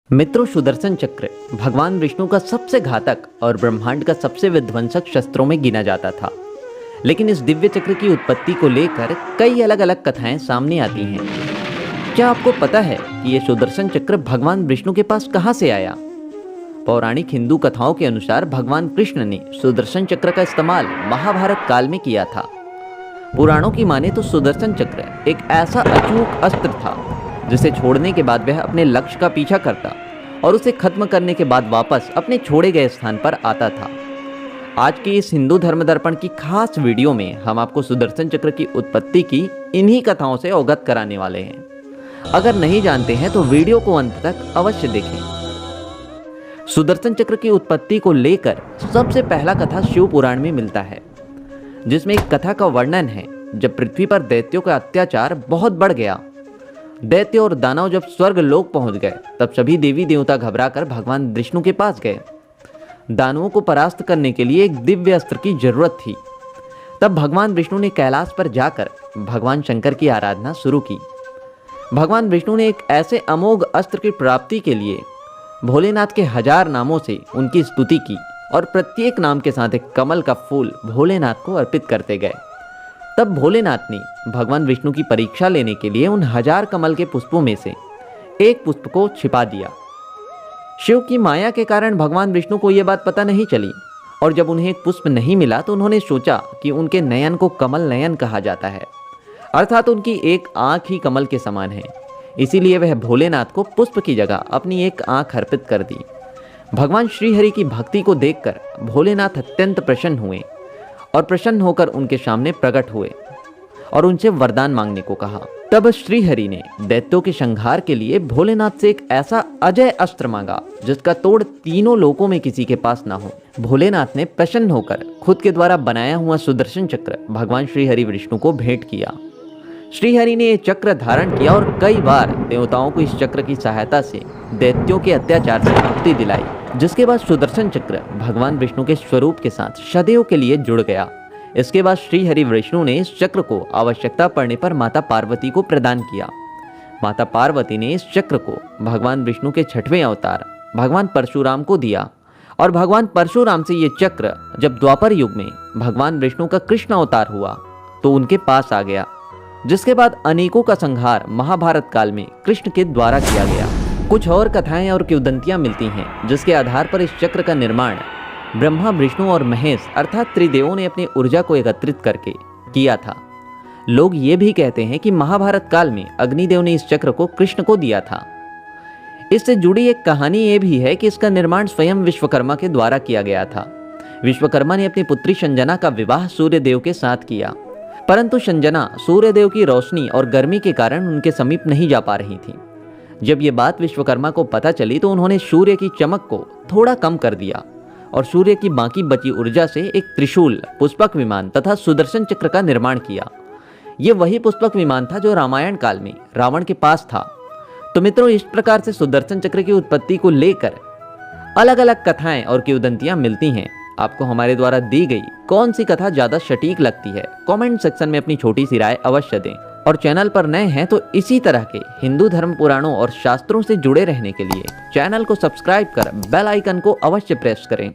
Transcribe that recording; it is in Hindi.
मित्रों, सुदर्शन चक्र भगवान विष्णु का सबसे घातक और ब्रह्मांड का सबसे विध्वंसक शस्त्रों में गिना जाता था। लेकिन इस दिव्य चक्र की उत्पत्ति को लेकर कई अलग अलग कथाएं सामने आती हैं। क्या आपको पता है कि ये सुदर्शन चक्र भगवान विष्णु के पास कहां से आया? पौराणिक हिंदू कथाओं के अनुसार भगवान कृष्ण ने सुदर्शन चक्र का इस्तेमाल महाभारत काल में किया था। पुराणों की माने तो सुदर्शन चक्र एक ऐसा अचूक अस्त्र था जिसे छोड़ने के बाद वह अपने लक्ष्य का पीछा करता और उसे खत्म करने के बाद वापस अपने छोड़े गए स्थान पर आता था। आज की इस हिंदू धर्म दर्पण की खास वीडियो में हम आपको सुदर्शन चक्र की उत्पत्ति की इन्हीं कथाओं से अवगत कराने वाले हैं। अगर नहीं जानते हैं तो वीडियो को अंत तक अवश्य देखें। सुदर्शन चक्र की उत्पत्ति को लेकर सबसे पहला कथा शिव पुराण में मिलता है, जिसमें एक कथा का वर्णन है जब पृथ्वी पर दैत्यों का अत्याचार बहुत बढ़ गया। दैत्य और दानव जब स्वर्ग लोक पहुंच गए तब सभी देवी देवता घबराकर भगवान विष्णु के पास गए। दानवों को परास्त करने के लिए एक दिव्य अस्त्र की जरूरत थी। तब भगवान विष्णु ने कैलाश पर जाकर भगवान शंकर की आराधना शुरू की। भगवान विष्णु ने एक ऐसे अमोघ अस्त्र की प्राप्ति के लिए भोलेनाथ के 1000 नामों से उनकी स्तुति की और प्रत्येक नाम के साथ एक कमल का फूल भोलेनाथ को अर्पित करते गए। तब भोलेनाथ ने भगवान विष्णु की परीक्षा लेने के लिए उन 1000 कमल के पुष्पों में से एक पुष्प को छिपा दिया। शिव की माया के कारण भगवान विष्णु को यह बात पता नहीं चली और जब उन्हें एक पुष्प नहीं मिला तो उन्होंने सोचा कि उनके नयन को कमल नयन कहा जाता है, अर्थात उनकी एक आंख ही कमल के समान है। इसीलिए वह भोलेनाथ को पुष्प की जगह अपनी एक आंख अर्पित कर दी। भगवान श्रीहरि की भक्ति को देखकर भोलेनाथ अत्यंत प्रसन्न हुए और प्रसन्न होकर उनके सामने प्रकट हुए और उनसे वरदान मांगने को कहा। तब श्रीहरि ने दैत्यों के संहार के लिए भोलेनाथ से एक ऐसा अजय अस्त्र मांगा जिसका तोड़ तीनों लोकों में किसी के पास ना हो। भोलेनाथ ने प्रसन्न होकर खुद के द्वारा बनाया हुआ सुदर्शन चक्र भगवान श्रीहरि विष्णु को भेंट किया। श्रीहरि ने यह चक्र धारण किया और कई बार देवताओं को इस चक्र की सहायता से दैत्यों के अत्याचार से मुक्ति दिलाई, जिसके बाद सुदर्शन चक्र भगवान विष्णु के स्वरूप के साथ सदैव के लिए जुड़ गया। इसके बाद श्रीहरि विष्णु ने इस चक्र को आवश्यकता पड़ने पर माता पार्वती को प्रदान किया। माता पार्वती ने इस चक्र को भगवान विष्णु के 6वें अवतार भगवान परशुराम को दिया और भगवान परशुराम से ये चक्र जब द्वापर युग में भगवान विष्णु का कृष्ण अवतार हुआ तो उनके पास आ गया, जिसके बाद अनेकों का संहार महाभारत काल में कृष्ण के द्वारा किया गया। कुछ और कथाएं और किंवदंतियां मिलती हैं जिसके आधार पर इस चक्र का निर्माण ब्रह्मा, विष्णु और महेश अर्थात त्रिदेवों ने अपनी ऊर्जा को एकत्रित करके किया था। लोग ये भी कहते हैं कि महाभारत काल में अग्निदेव ने इस चक्र को कृष्ण को दिया था। इससे जुड़ी एक कहानी ये भी है कि इसका निर्माण स्वयं विश्वकर्मा के द्वारा किया गया था। विश्वकर्मा ने अपनी पुत्री संजना का विवाह सूर्यदेव के साथ किया, परंतु संजना सूर्यदेव की रोशनी और गर्मी के कारण उनके समीप नहीं जा पा रही थी। जब ये बात विश्वकर्मा को पता चली तो उन्होंने सूर्य की चमक को थोड़ा कम कर दिया और सूर्य की बाकी बची ऊर्जा से एक त्रिशूल, पुष्पक विमान तथा सुदर्शन चक्र का निर्माण किया। ये वही पुष्पक विमान था जो रामायण काल में रावण के पास था। तो मित्रों, इस प्रकार से सुदर्शन चक्र की उत्पत्ति को लेकर अलग अलग कथाएं और किंवदंतियां मिलती हैं। आपको हमारे द्वारा दी गई कौन सी कथा ज्यादा सटीक लगती है, कमेंट सेक्शन में अपनी छोटी सी राय अवश्य दें। और चैनल पर नए हैं तो इसी तरह के हिंदू धर्म पुराणों और शास्त्रों से जुड़े रहने के लिए चैनल को सब्सक्राइब कर बेल आइकन को अवश्य प्रेस करें।